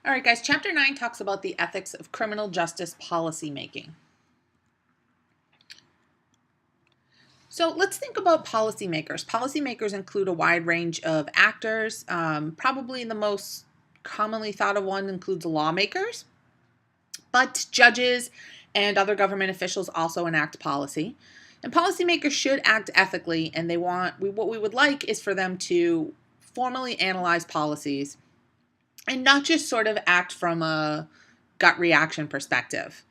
All right, guys, Chapter 9 talks about the ethics of criminal justice policymaking. So let's think about policymakers. Policymakers include a wide range of actors. Probably the most commonly thought of one includes lawmakers, but judges and other government officials also enact policy. And policymakers should act ethically, and what we would like is for them to formally analyze policies and not just sort of act from a gut reaction perspective.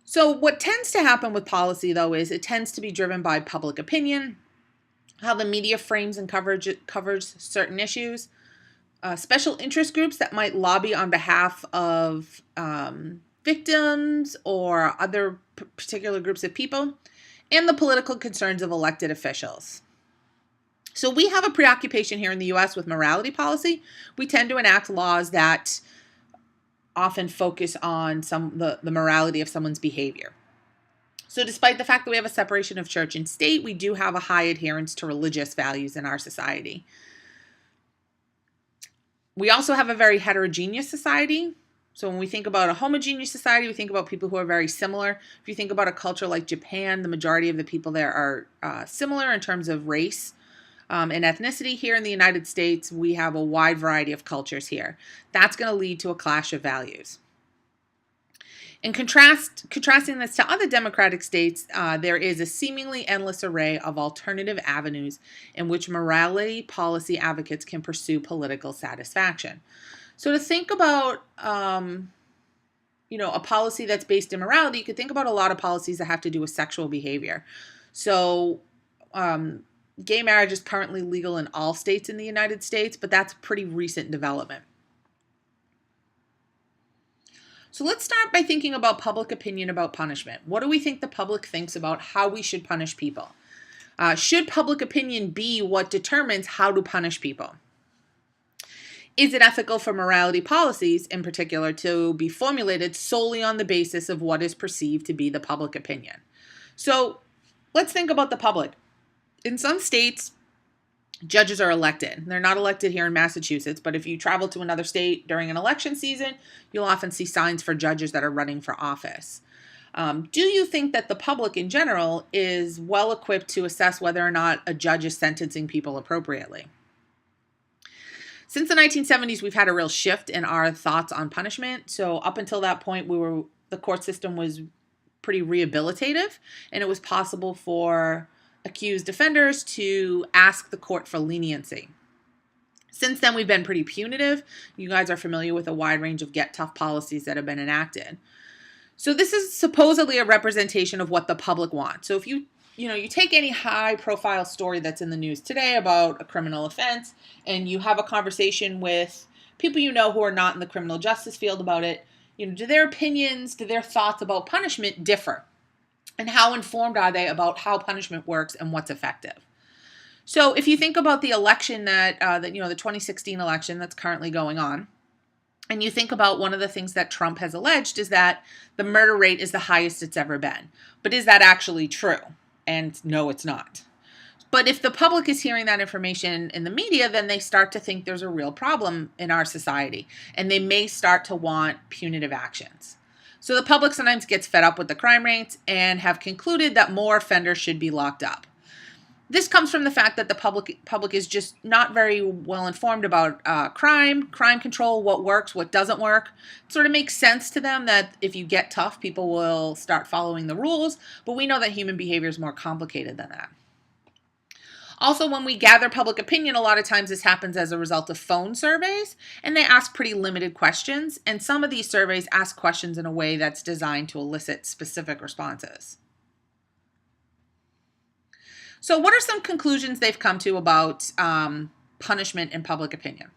So what tends to happen with policy, though, is it tends to be driven by public opinion, how the media frames and covers certain issues, special interest groups that might lobby on behalf of victims or other particular groups of people, and the political concerns of elected officials. So we have a preoccupation here in the U.S. with morality policy. We tend to enact laws that often focus on the morality of someone's behavior. So despite the fact that we have a separation of church and state, we do have a high adherence to religious values in our society. We also have a very heterogeneous society. So when we think about a homogeneous society, we think about people who are very similar. If you think about a culture like Japan, the majority of the people there are similar in terms of race and ethnicity. Here in the United States, we have a wide variety of cultures here. That's going to lead to a clash of values. In contrasting this to other democratic states, there is a seemingly endless array of alternative avenues in which morality policy advocates can pursue political satisfaction. So to think about a policy that's based in morality, you could think about a lot of policies that have to do with sexual behavior. So gay marriage is currently legal in all states in the United States, but that's a pretty recent development. So let's start by thinking about public opinion about punishment. What do we think the public thinks about how we should punish people? Should public opinion be what determines how to punish people? Is it ethical for morality policies, in particular, to be formulated solely on the basis of what is perceived to be the public opinion? So let's think about the public. In some states, judges are elected. They're not elected here in Massachusetts, but if you travel to another state during an election season, you'll often see signs for judges that are running for office. Do you think that the public in general is well equipped to assess whether or not a judge is sentencing people appropriately? Since the 1970s, we've had a real shift in our thoughts on punishment. So up until that point, the court system was pretty rehabilitative, and it was possible for accused offenders to ask the court for leniency. Since then, we've been pretty punitive. You guys are familiar with a wide range of get tough policies that have been enacted. So this is supposedly a representation of what the public wants. So if you take any high profile story that's in the news today about a criminal offense, and you have a conversation with people who are not in the criminal justice field about it, do their opinions, do their thoughts about punishment differ? And how informed are they about how punishment works and what's effective? So if you think about the election the 2016 election that's currently going on, and you think about one of the things that Trump has alleged is that the murder rate is the highest it's ever been. But is that actually true? And no, it's not. But if the public is hearing that information in the media, then they start to think there's a real problem in our society, and they may start to want punitive actions. So the public sometimes gets fed up with the crime rates and have concluded that more offenders should be locked up. This comes from the fact that the public is just not very well informed about crime control, what works, what doesn't work. It sort of makes sense to them that if you get tough, people will start following the rules, but we know that human behavior is more complicated than that. Also, when we gather public opinion, a lot of times this happens as a result of phone surveys, and they ask pretty limited questions, and some of these surveys ask questions in a way that's designed to elicit specific responses. So what are some conclusions they've come to about punishment and public opinion?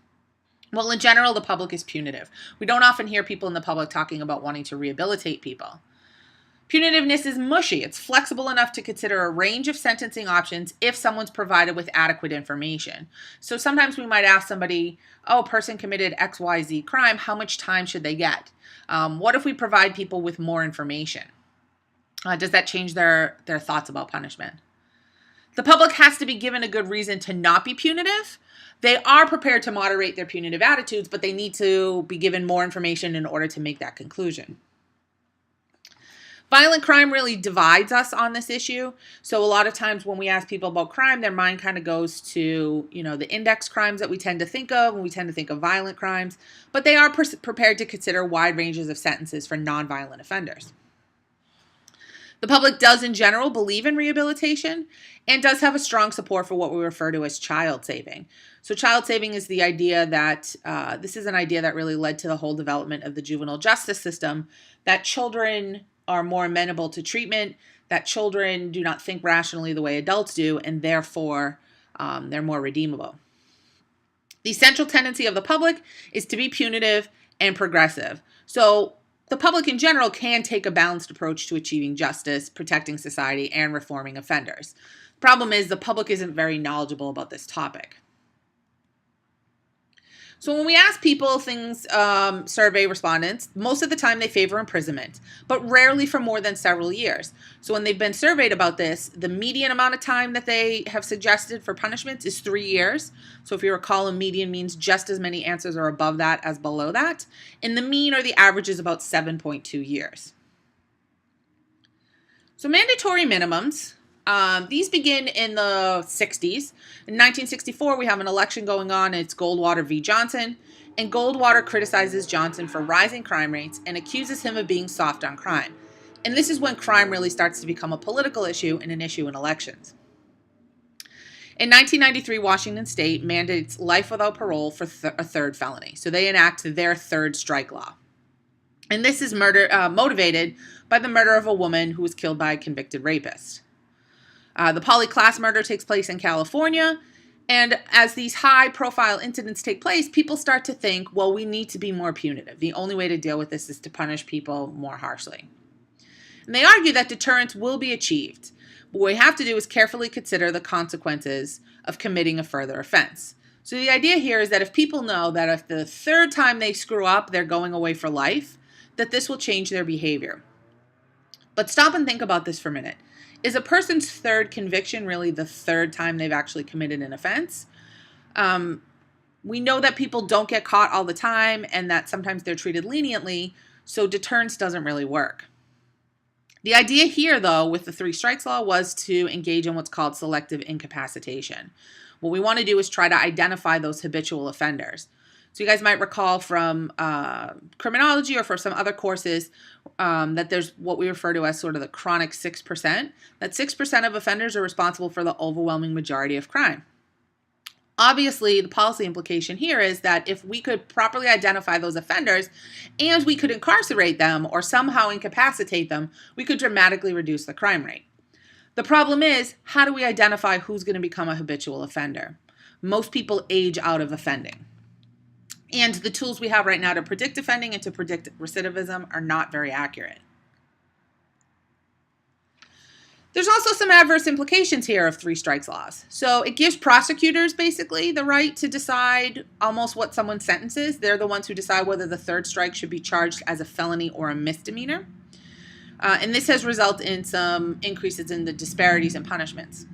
Well, in general, the public is punitive. We don't often hear people in the public talking about wanting to rehabilitate people. Punitiveness is mushy. It's flexible enough to consider a range of sentencing options if someone's provided with adequate information. So sometimes we might ask somebody, a person committed XYZ crime, how much time should they get? What if we provide people with more information? Does that change their thoughts about punishment? The public has to be given a good reason to not be punitive. They are prepared to moderate their punitive attitudes, but they need to be given more information in order to make that conclusion. Violent crime really divides us on this issue. So a lot of times when we ask people about crime, their mind kind of goes to, the index crimes that we tend to think of when we tend to think of violent crimes, but they are prepared to consider wide ranges of sentences for nonviolent offenders. The public does in general believe in rehabilitation and does have a strong support for what we refer to as child saving. So child saving is the idea that, this is an idea that really led to the whole development of the juvenile justice system, that children are more amenable to treatment, that children do not think rationally the way adults do, and therefore they're more redeemable. The central tendency of the public is to be punitive and progressive. So the public in general can take a balanced approach to achieving justice, protecting society, and reforming offenders. The problem is the public isn't very knowledgeable about this topic. So when we ask people things, survey respondents, most of the time they favor imprisonment, but rarely for more than several years. So when they've been surveyed about this, the median amount of time that they have suggested for punishments is 3 years. So if you recall, a median means just as many answers are above that as below that. And the mean or the average is about 7.2 years. So mandatory minimums. These begin in the 60s. In 1964, we have an election going on. It's Goldwater v. Johnson. And Goldwater criticizes Johnson for rising crime rates and accuses him of being soft on crime. And this is when crime really starts to become a political issue and an issue in elections. In 1993, Washington State mandates life without parole for a third felony. So they enact their third strike law. And this is motivated by the murder of a woman who was killed by a convicted rapist. The Polly Klaas murder takes place in California, and as these high-profile incidents take place, people start to think, well, we need to be more punitive. The only way to deal with this is to punish people more harshly. And they argue that deterrence will be achieved, but what we have to do is carefully consider the consequences of committing a further offense. So the idea here is that if people know that if the third time they screw up, they're going away for life, that this will change their behavior. But stop and think about this for a minute. Is a person's third conviction really the third time they've actually committed an offense? We know that people don't get caught all the time and that sometimes they're treated leniently, so deterrence doesn't really work. The idea here, though, with the 3 strikes law was to engage in what's called selective incapacitation. What we want to do is try to identify those habitual offenders. So you guys might recall from criminology or for some other courses that there's what we refer to as sort of the chronic 6%. That 6% of offenders are responsible for the overwhelming majority of crime. Obviously, the policy implication here is that if we could properly identify those offenders and we could incarcerate them or somehow incapacitate them, we could dramatically reduce the crime rate. The problem is, how do we identify who's going to become a habitual offender? Most people age out of offending. And the tools we have right now to predict offending and to predict recidivism are not very accurate. There's also some adverse implications here of 3 strikes laws. So it gives prosecutors basically the right to decide almost what someone's sentence is. They're the ones who decide whether the third strike should be charged as a felony or a misdemeanor. And this has resulted in some increases in the disparities in punishments.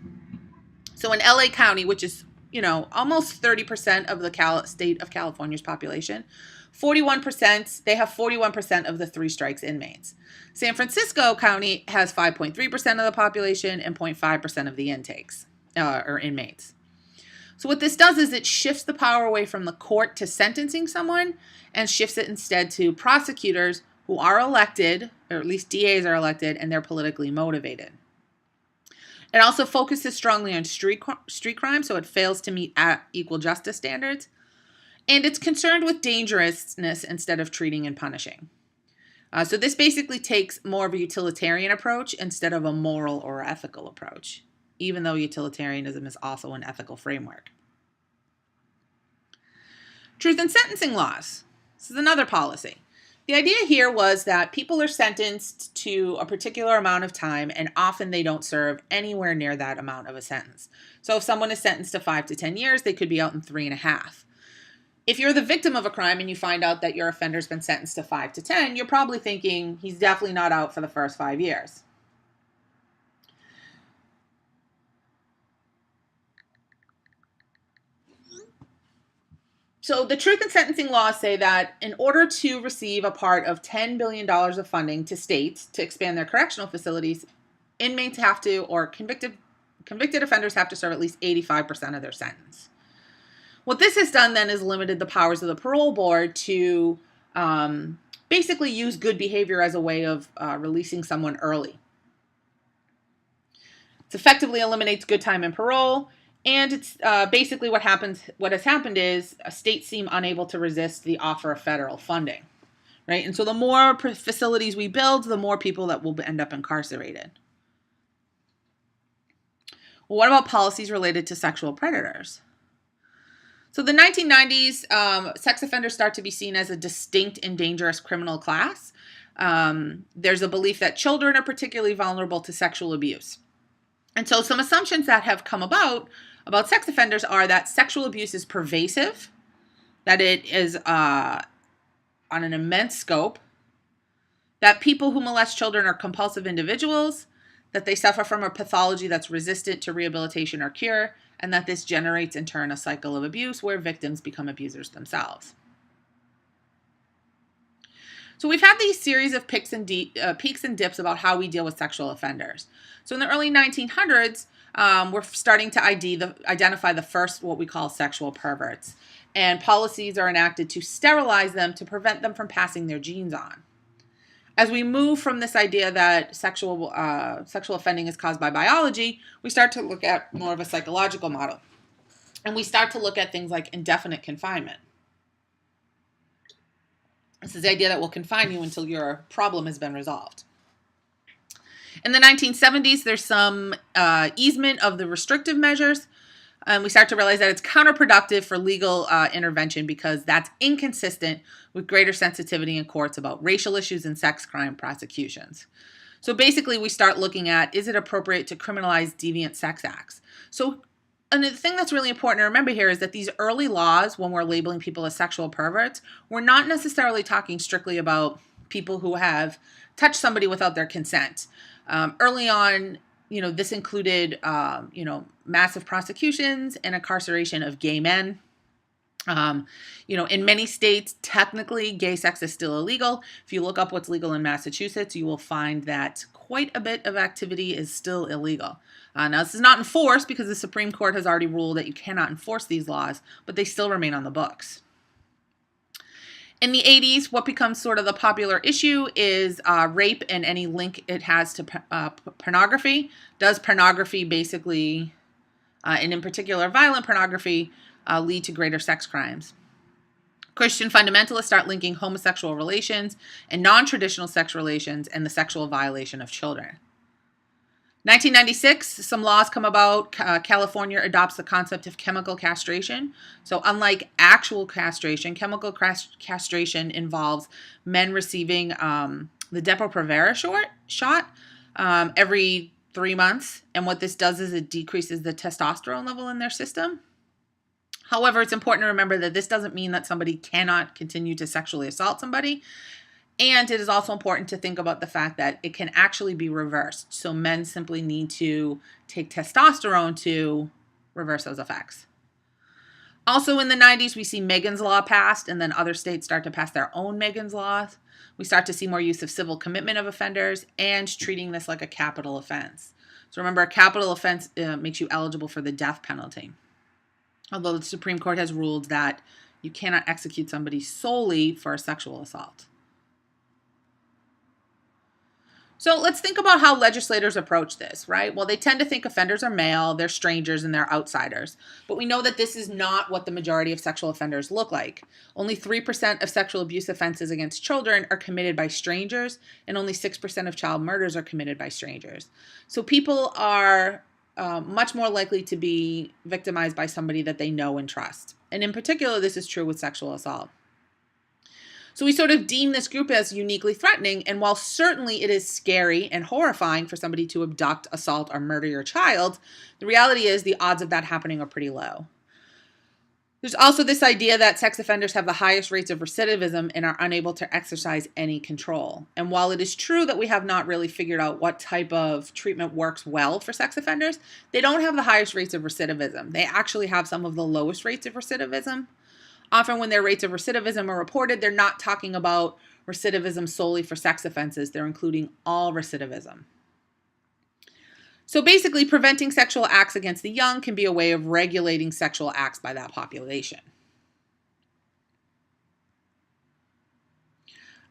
So in LA County, which is almost 30% of the state of California's population, they have 41% of the 3 strikes inmates. San Francisco County has 5.3% of the population and 0.5% of the intakes, or inmates. So what this does is it shifts the power away from the court to sentencing someone and shifts it instead to prosecutors who are elected, or at least DAs are elected, and they're politically motivated. It also focuses strongly on street crime, so it fails to meet equal justice standards. And it's concerned with dangerousness instead of treating and punishing. So this basically takes more of a utilitarian approach instead of a moral or ethical approach, even though utilitarianism is also an ethical framework. Truth in sentencing laws. This is another policy. The idea here was that people are sentenced to a particular amount of time, and often they don't serve anywhere near that amount of a sentence. So if someone is sentenced to 5 to 10 years, they could be out in 3.5. If you're the victim of a crime and you find out that your offender's been sentenced to 5 to 10, you're probably thinking he's definitely not out for the first 5 years. So the truth in sentencing laws say that in order to receive a part of $10 billion of funding to states to expand their correctional facilities, inmates have to, or convicted offenders have to serve at least 85% of their sentence. What this has done then is limited the powers of the parole board to basically use good behavior as a way of releasing someone early. It effectively eliminates good time in parole, and it's basically what has happened is states seem unable to resist the offer of federal funding, right? And so the more facilities we build, the more people that will end up incarcerated. Well, what about policies related to sexual predators? So the 1990s, sex offenders start to be seen as a distinct and dangerous criminal class. There's a belief that children are particularly vulnerable to sexual abuse. And so some assumptions that have come about sex offenders are that sexual abuse is pervasive, that it is on an immense scope, that people who molest children are compulsive individuals, that they suffer from a pathology that's resistant to rehabilitation or cure, and that this generates in turn a cycle of abuse where victims become abusers themselves. So we've had these series of peaks and dips about how we deal with sexual offenders. So in the early 1900s, we're starting to identify the first what we call sexual perverts, and policies are enacted to sterilize them to prevent them from passing their genes on. As we move from this idea that sexual offending is caused by biology, we start to look at more of a psychological model. And we start to look at things like indefinite confinement. This is the idea that we'll confine you until your problem has been resolved. In the 1970s, there's some easement of the restrictive measures. And we start to realize that it's counterproductive for legal intervention because that's inconsistent with greater sensitivity in courts about racial issues and sex crime prosecutions. So basically, we start looking at, is it appropriate to criminalize deviant sex acts? So and the thing that's really important to remember here is that these early laws, when we're labeling people as sexual perverts, we're not necessarily talking strictly about people who have touched somebody without their consent. Early on, this included, massive prosecutions and incarceration of gay men. In many states, technically, gay sex is still illegal. If you look up what's legal in Massachusetts, you will find that quite a bit of activity is still illegal. Now, this is not enforced because the Supreme Court has already ruled that you cannot enforce these laws, but they still remain on the books. In the 80s, what becomes sort of the popular issue is rape and any link it has to pornography. Does pornography basically, and in particular violent pornography, lead to greater sex crimes? Christian fundamentalists start linking homosexual relations and non-traditional sex relations and the sexual violation of children. 1996, some laws come about. California adopts the concept of chemical castration. So unlike actual castration, chemical castration involves men receiving the Depo-Provera shot every 3 months. And what this does is it decreases the testosterone level in their system. However, it's important to remember that this doesn't mean that somebody cannot continue to sexually assault somebody. And it is also important to think about the fact that it can actually be reversed. So men simply need to take testosterone to reverse those effects. Also in the 90s, we see Megan's Law passed, and then other states start to pass their own Megan's Laws. We start to see more use of civil commitment of offenders and treating this like a capital offense. So remember, a capital offense makes you eligible for the death penalty. Although the Supreme Court has ruled that you cannot execute somebody solely for a sexual assault. So let's think about how legislators approach this, right? Well, they tend to think offenders are male, they're strangers, and they're outsiders. But we know that this is not what the majority of sexual offenders look like. Only 3% of sexual abuse offenses against children are committed by strangers, and only 6% of child murders are committed by strangers. So people are much more likely to be victimized by somebody that they know and trust. And in particular, this is true with sexual assault. So we sort of deem this group as uniquely threatening, and while certainly it is scary and horrifying for somebody to abduct, assault, or murder your child, the reality is the odds of that happening are pretty low. There's also this idea that sex offenders have the highest rates of recidivism and are unable to exercise any control. And while it is true that we have not really figured out what type of treatment works well for sex offenders, they don't have the highest rates of recidivism. They actually have some of the lowest rates of recidivism. Often when their rates of recidivism are reported, they're not talking about recidivism solely for sex offenses. They're including all recidivism. So basically, preventing sexual acts against the young can be a way of regulating sexual acts by that population.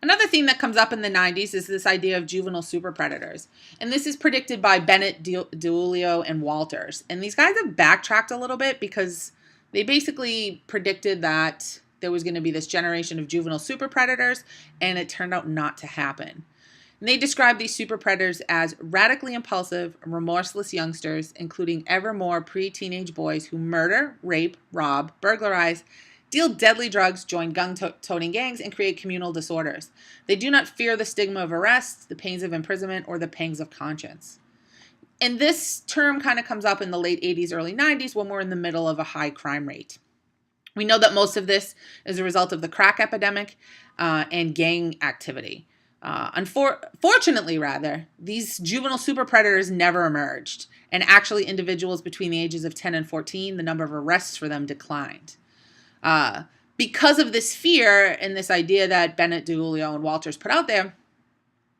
Another theme that comes up in the 90s is this idea of juvenile superpredators. And this is predicted by Bennett, DiIulio, and Walters. And these guys have backtracked a little bit because they basically predicted that there was going to be this generation of juvenile superpredators, and it turned out not to happen. And they describe these superpredators as radically impulsive, remorseless youngsters, including ever more pre-teenage boys who murder, rape, rob, burglarize, deal deadly drugs, join gun-toting gangs, and create communal disorders. They do not fear the stigma of arrest, the pains of imprisonment, or the pangs of conscience. And this term kind of comes up in the late 80s, early 90s when we're in the middle of a high crime rate. We know that most of this is a result of the crack epidemic and gang activity. Unfortunately, these juvenile superpredators never emerged. And actually, individuals between the ages of 10 and 14, the number of arrests for them declined. Because of this fear and this idea that Bennett, DiIulio, and Walters put out there,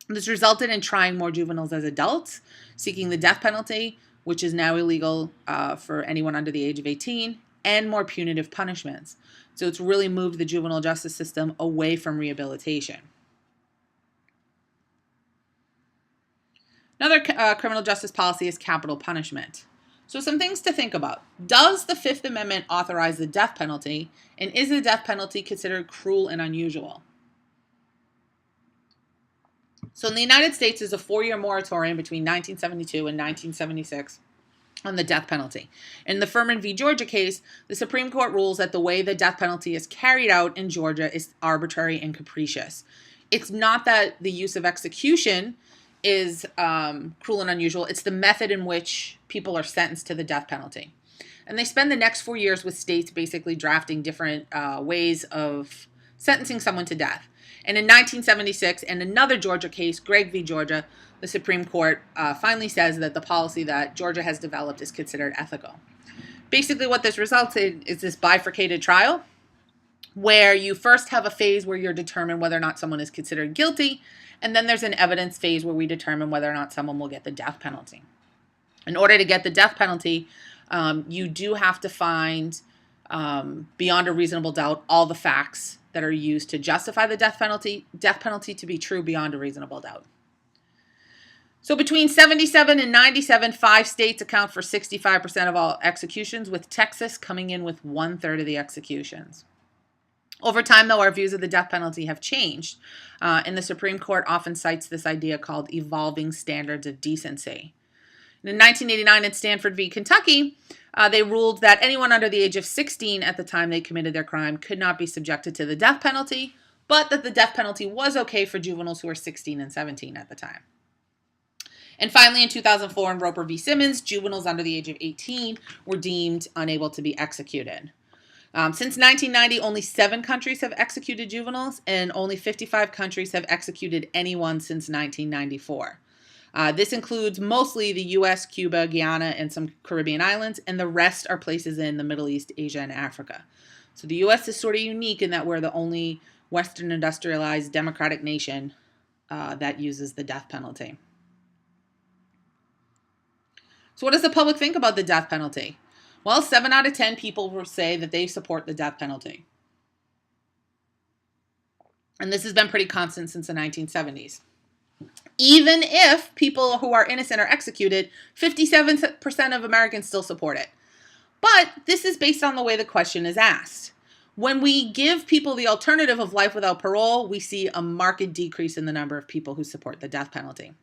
this resulted in trying more juveniles as adults, seeking the death penalty, which is now illegal for anyone under the age of 18, and more punitive punishments. So it's really moved the juvenile justice system away from rehabilitation. Another criminal justice policy is capital punishment. So some things to think about. Does the Fifth Amendment authorize the death penalty, and is the death penalty considered cruel and unusual? So in the United States, there's a 4-year moratorium between 1972 and 1976 on the death penalty. In the Furman v. Georgia case, the Supreme Court rules that the way the death penalty is carried out in Georgia is arbitrary and capricious. It's not that the use of execution is cruel and unusual. It's the method in which people are sentenced to the death penalty. And they spend the next 4 years with states basically drafting different ways of sentencing someone to death. And in 1976, in another Georgia case, Gregg v. Georgia, the Supreme Court finally says that the policy that Georgia has developed is considered ethical. Basically what this results in is this bifurcated trial where you first have a phase where you're determined whether or not someone is considered guilty, and then there's an evidence phase where we determine whether or not someone will get the death penalty. In order to get the death penalty, you do have to find, beyond a reasonable doubt, all the facts that are used to justify the death penalty to be true beyond a reasonable doubt. So between 77 and 97, 5 states account for 65% of all executions, with Texas coming in with 1/3 of the executions. Over time, though, our views of the death penalty have changed, and the Supreme Court often cites this idea called evolving standards of decency. And in 1989 in Stanford v. Kentucky, they ruled that anyone under the age of 16 at the time they committed their crime could not be subjected to the death penalty, but that the death penalty was okay for juveniles who were 16 and 17 at the time. And finally, in 2004 in Roper v. Simmons, juveniles under the age of 18 were deemed unable to be executed. Since 1990, only 7 countries have executed juveniles, and only 55 countries have executed anyone since 1994. This includes mostly the U.S., Cuba, Guyana, and some Caribbean islands, and the rest are places in the Middle East, Asia, and Africa. So the U.S. is sort of unique in that we're the only Western industrialized democratic nation that uses the death penalty. So what does the public think about the death penalty? Well, 7 out of 10 people will say that they support the death penalty. And this has been pretty constant since the 1970s. Even if people who are innocent are executed, 57% of Americans still support it. But this is based on the way the question is asked. When we give people the alternative of life without parole, we see a marked decrease in the number of people who support the death penalty.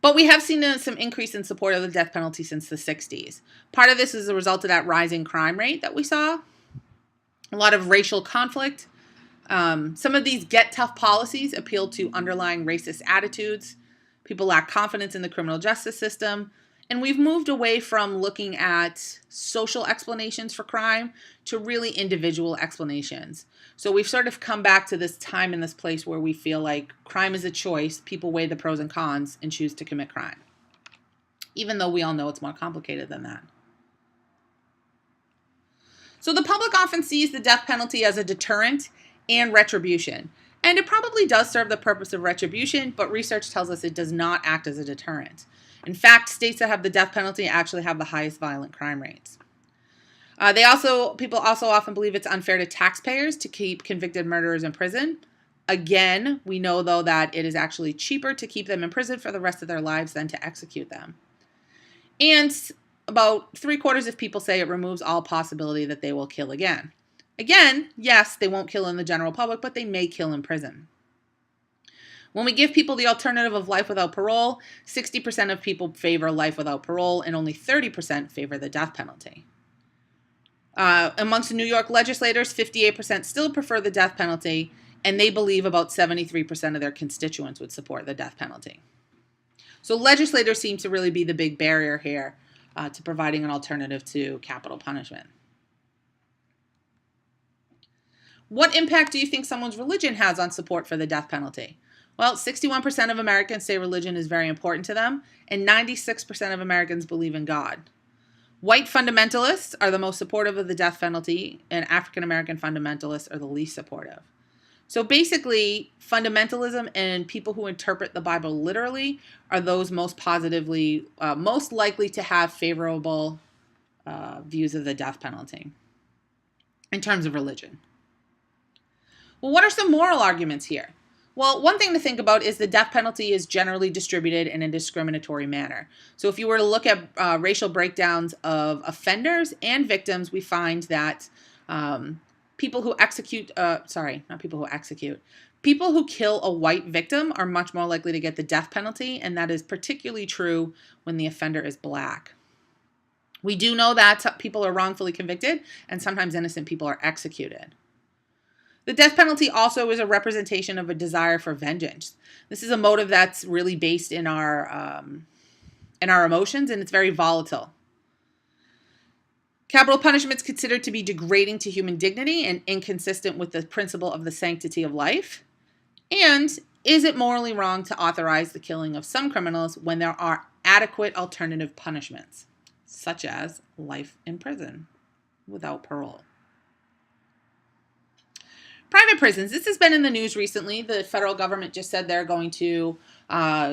But we have seen some increase in support of the death penalty since the 60s. Part of this is a result of that rising crime rate that we saw. A lot of racial conflict. Some of these get tough policies appeal to underlying racist attitudes. People lack confidence in the criminal justice system. And we've moved away from looking at social explanations for crime to really individual explanations. So we've sort of come back to this time and this place where we feel like crime is a choice. People weigh the pros and cons and choose to commit crime, even though we all know it's more complicated than that. So the public often sees the death penalty as a deterrent and retribution. And it probably does serve the purpose of retribution, but research tells us it does not act as a deterrent. In fact, states that have the death penalty actually have the highest violent crime rates. People also often believe it's unfair to taxpayers to keep convicted murderers in prison. Again, we know though that it is actually cheaper to keep them in prison for the rest of their lives than to execute them. And about 3/4 of people say it removes all possibility that they will kill again. Again, yes, they won't kill in the general public, but they may kill in prison. When we give people the alternative of life without parole, 60% of people favor life without parole and only 30% favor the death penalty. Amongst the New York legislators, 58% still prefer the death penalty, and they believe about 73% of their constituents would support the death penalty. So legislators seem to really be the big barrier here to providing an alternative to capital punishment. What impact do you think someone's religion has on support for the death penalty? Well, 61% of Americans say religion is very important to them, and 96% of Americans believe in God. White fundamentalists are the most supportive of the death penalty, and African American fundamentalists are the least supportive. So basically, fundamentalism and people who interpret the Bible literally are those most likely to have favorable views of the death penalty in terms of religion. Well, what are some moral arguments here? Well, one thing to think about is the death penalty is generally distributed in a discriminatory manner. So if you were to look at racial breakdowns of offenders and victims, we find that people who kill a white victim are much more likely to get the death penalty, and that is particularly true when the offender is black. We do know that people are wrongfully convicted, and sometimes innocent people are executed. The death penalty also is a representation of a desire for vengeance. This is a motive that's really based in our emotions, and it's very volatile. Capital punishment is considered to be degrading to human dignity and inconsistent with the principle of the sanctity of life. And is it morally wrong to authorize the killing of some criminals when there are adequate alternative punishments, such as life in prison without parole? Private prisons. This has been in the news recently. The federal government just said they're going to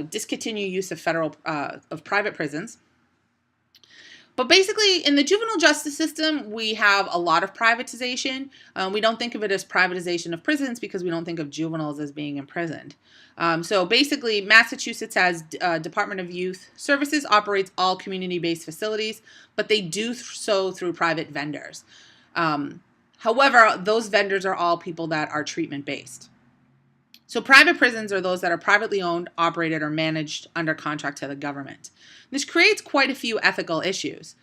discontinue use of private prisons. But basically, in the juvenile justice system, we have a lot of privatization. We don't think of it as privatization of prisons because we don't think of juveniles as being imprisoned. So basically, Massachusetts has Department of Youth Services operates all community-based facilities, but they do so through private vendors. However, those vendors are all people that are treatment-based. So private prisons are those that are privately owned, operated, or managed under contract to the government. This creates quite a few ethical issues.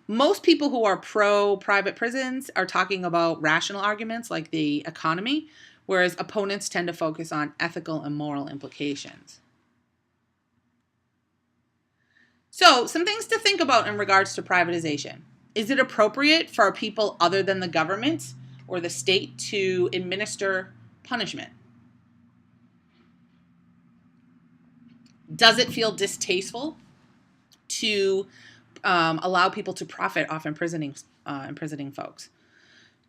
Most people who are pro-private prisons are talking about rational arguments like the economy, whereas opponents tend to focus on ethical and moral implications. So, some things to think about in regards to privatization. Is it appropriate for people other than the government or the state to administer punishment? Does it feel distasteful to allow people to profit off imprisoning folks?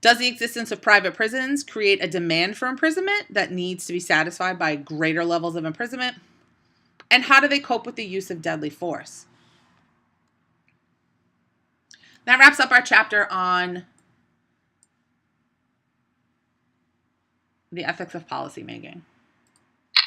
Does the existence of private prisons create a demand for imprisonment that needs to be satisfied by greater levels of imprisonment? And how do they cope with the use of deadly force? That wraps up our chapter on the ethics of policymaking.